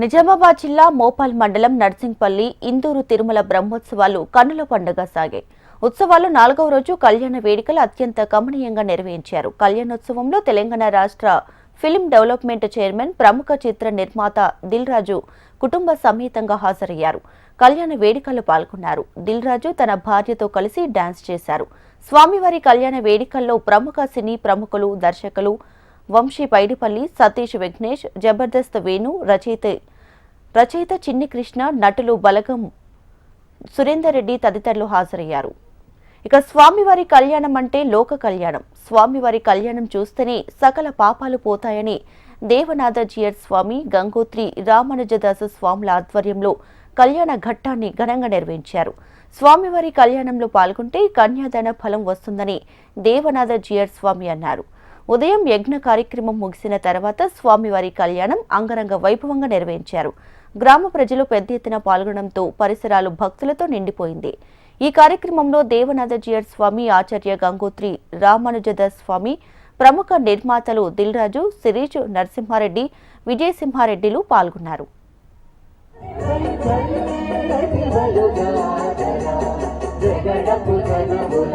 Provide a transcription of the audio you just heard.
నిజామాబాద్ జిల్లా మోపాల్ మండలం నర్సింగ్పల్లి ఇందూరు తిరుమల బ్రహ్మోత్సవాలు కన్నుల పండుగ సాగాయి. ఉత్సవాలు 4వ రోజు కళ్యాణ వేడుకలు అత్యంత కమనీయంగా నిర్వహించారు. కళ్యాణోత్సవంలో తెలంగాణ రాష్ట్ర ఫిల్మ్ డెవలప్మెంట్ చైర్మన్, ప్రముఖ చిత్ర నిర్మాత దిల్ రాజు కుటుంబ సమేతంగా హాజరయ్యారు. కళ్యాణ వేడుకల్లో పాల్గొన్నారు. దిల్ రాజు తన భార్యతో కలిసి డాన్స్ చేశారు. స్వామివారి కళ్యాణ వేడుకల్లో ప్రముఖ సినీ ప్రముఖులు, దర్శకులు వంశీ పైడిపల్లి, సతీష్ విఘ్నేష్, జబర్దస్త్ వేణు, రచయిత చిన్ని కృష్ణ, నటులు బలగం సురేందర్ రెడ్డి తదితరులు హాజరయ్యారు. ఇక స్వామివారి కళ్యాణం అంటే లోక కళ్యాణం. స్వామివారి కళ్యాణం చూస్తేనే సకల పాపాలు పోతాయని దేవనాథ జియర్ స్వామి, గంగోత్రి రామానుజదాస స్వాముల ఆధ్వర్యంలో కళ్యాణ ఘట్టాన్ని ఘనంగా నిర్వహించారు. స్వామివారి కళ్యాణంలో పాల్గొంటే కన్యాదాన ఫలం వస్తుందని దేవనాథ జియర్ స్వామి అన్నారు. ఉదయం యజ్ఞ కార్యక్రమం ముగిసిన తర్వాత స్వామివారి కళ్యాణం అంగరంగ వైభవంగా నిర్వహించారు. గ్రామ ప్రజలు పెద్ద ఎత్తున పాల్గొనడంతో పరిసరాలు భక్తులతో నిండిపోయింది. ఈ కార్యక్రమంలో దేవనాథ జియర్ స్వామి, ఆచార్య గంగోత్రి రామానుజదాస్ స్వామి, ప్రముఖ నిర్మాతలు దిల్ రాజు, శిరీష్, నరసింహారెడ్డి, విజయసింహారెడ్డిలు పాల్గొన్నారు. జగడపు జనముల